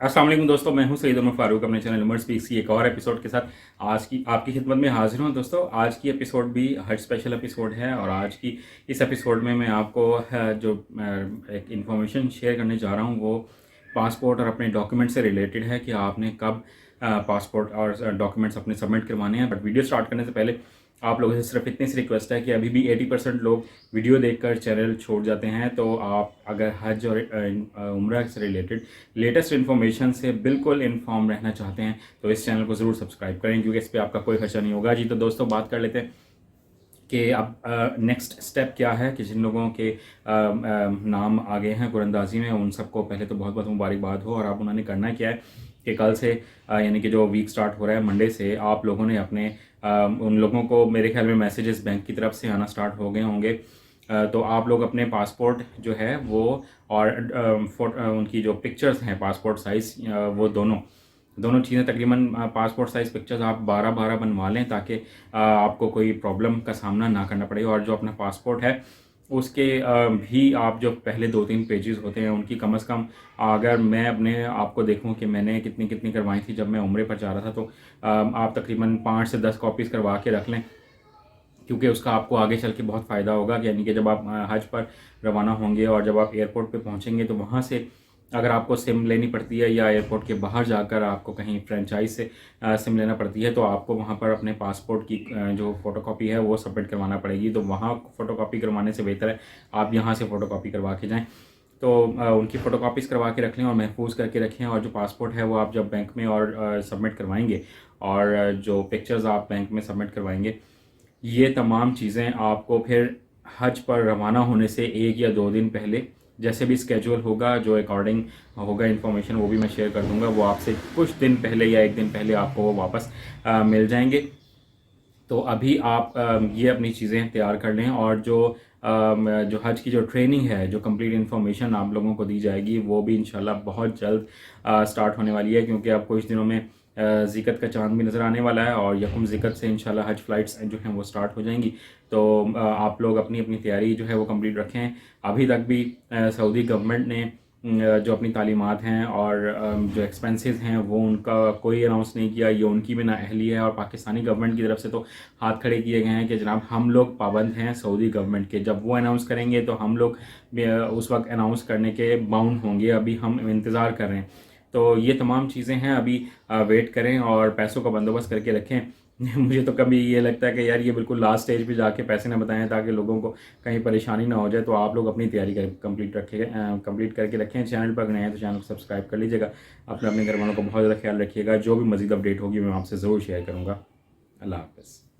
अस्सलाम वालेकुम दोस्तों, मैं हूं सईद उमर फारूक अपने चैनल उमर स्पीक्स की एक और एपिसोड के साथ आज की आपकी खिदमत में हाजिर हूं। दोस्तों, आज की एपिसोड भी हज स्पेशल एपिसोड है और आज की इस एपिसोड में मैं आपको जो एक इन्फॉर्मेशन शेयर करने जा रहा हूं वो पासपोर्ट और अपने डॉक्यूमेंट से रिलेटेड है कि आपने कब पासपोर्ट और डॉक्यूमेंट्स अपने सबमिट करवाने हैं। बट वीडियो स्टार्ट करने से पहले आप लोगों से सिर्फ इतनी सी रिक्वेस्ट है कि अभी भी 80% लोग वीडियो देखकर चैनल छोड़ जाते हैं। तो आप अगर हज और उम्रा से रिलेटेड लेटेस्ट इन्फॉर्मेशन से बिल्कुल इन्फॉर्म रहना चाहते हैं तो इस चैनल को ज़रूर सब्सक्राइब करें, क्योंकि इस पर आपका कोई खर्चा नहीं होगा। जी तो दोस्तों, बात कर लेते हैं कि अब नेक्स्ट स्टेप क्या है कि जिन लोगों के नाम आ गए हैं कुरंदाजी में, उन सबको पहले तो बहुत बहुत मुबारकबाद हो। और अब उन्होंने करना क्या है कि कल से यानी कि जो वीक स्टार्ट हो रहा है मंडे से, आप लोगों ने अपने उन लोगों को मेरे ख्याल में मैसेजेस बैंक की तरफ से आना स्टार्ट हो गए होंगे। तो आप लोग अपने पासपोर्ट जो है वो और उनकी जो पिक्चर्स हैं पासपोर्ट साइज़, वो दोनों चीज़ें तकरीबन पासपोर्ट साइज़ पिक्चर्स आप 12-12 बनवा लें ताकि आपको कोई प्रॉब्लम का सामना ना करना पड़े। और जो अपना पासपोर्ट है उसके भी आप जो पहले 2-3 पेजेस होते हैं उनकी कम से कम, अगर मैं अपने आपको देखूं कि मैंने कितनी कितनी करवाई थी जब मैं उम्रे पर जा रहा था, तो आप तकरीबन 5 से 10 कॉपीज़ करवा के रख लें, क्योंकि उसका आपको आगे चल के बहुत फ़ायदा होगा। यानी कि जब आप हज पर रवाना होंगे और जब आप एयरपोर्ट पे पहुंचेंगे तो वहाँ से अगर आपको सिम लेनी पड़ती है या एयरपोर्ट के बाहर जाकर आपको कहीं फ्रेंचाइज से सिम लेना पड़ती है, तो आपको वहाँ पर अपने पासपोर्ट की जो फ़ोटोकॉपी है वो सबमिट करवाना पड़ेगी। तो वहाँ फ़ोटोकॉपी करवाने से बेहतर है आप यहाँ से फ़ोटोकॉपी करवा के जाएँ। तो उनकी फ़ोटोकॉपीज़ करवा के रख लें और महफूज करके रखें। और जो पासपोर्ट है वो आप जब बैंक में और सबमिट करवाएंगे और जो पिक्चर्स आप बैंक में सबमिट करवाएंगे, ये तमाम चीज़ें आपको फिर हज पर रवाना होने से 1 या 2 दिन पहले, जैसे भी स्केड्यूल होगा, जो अकॉर्डिंग होगा इन्फॉर्मेशन वो भी मैं शेयर कर दूंगा, वो आपसे कुछ दिन पहले या 1 दिन पहले आपको वो वापस मिल जाएंगे। तो अभी आप ये अपनी चीज़ें तैयार कर लें। और जो हज की जो ट्रेनिंग है, जो कंप्लीट इन्फॉर्मेशन आप लोगों को दी जाएगी, वो भी इंशाल्लाह बहुत जल्द स्टार्ट होने वाली है, क्योंकि अब कुछ दिनों में ज़िकत का चांद भी नज़र आने वाला है और यकम ज़िकत से इंशाल्लाह हज फ़्लाइट्स जो हैं वो स्टार्ट हो जाएंगी। तो आप लोग अपनी अपनी तैयारी जो है वो कंप्लीट रखें। अभी तक भी सऊदी गवर्नमेंट ने जो अपनी तालीमात हैं और जो एक्सपेंसेस हैं वो उनका कोई अनाउंस नहीं किया। ये उनकी भी नाअहली है और पाकिस्तानी गवर्नमेंट की तरफ से तो हाथ खड़े किए गए हैं कि जनाब हम लोग पाबंद हैं सऊदी गवर्नमेंट के, जब वो अनाउंस करेंगे तो हम लोग उस वक्त अनाउंस करने के बाउंड होंगे। अभी हम इंतज़ार कर रहे हैं। तो ये तमाम चीज़ें हैं, अभी वेट करें और पैसों का बंदोबस्त करके रखें। मुझे तो कभी ये लगता है कि यार ये बिल्कुल लास्ट स्टेज पे जाके पैसे ना बताएं ताकि लोगों को कहीं परेशानी ना हो जाए। तो आप लोग अपनी तैयारी कंप्लीट करके रखें। चैनल पर नए हैं तो चैनल को सब्सक्राइब कर लीजिएगा। अपने घर वालों को बहुत ज़्यादा ख्याल रखिएगा। जो भी मज़ीद अपडेट होगी मैं आपसे ज़रूर शेयर करूँगा। अल्लाह हाफ़िज़।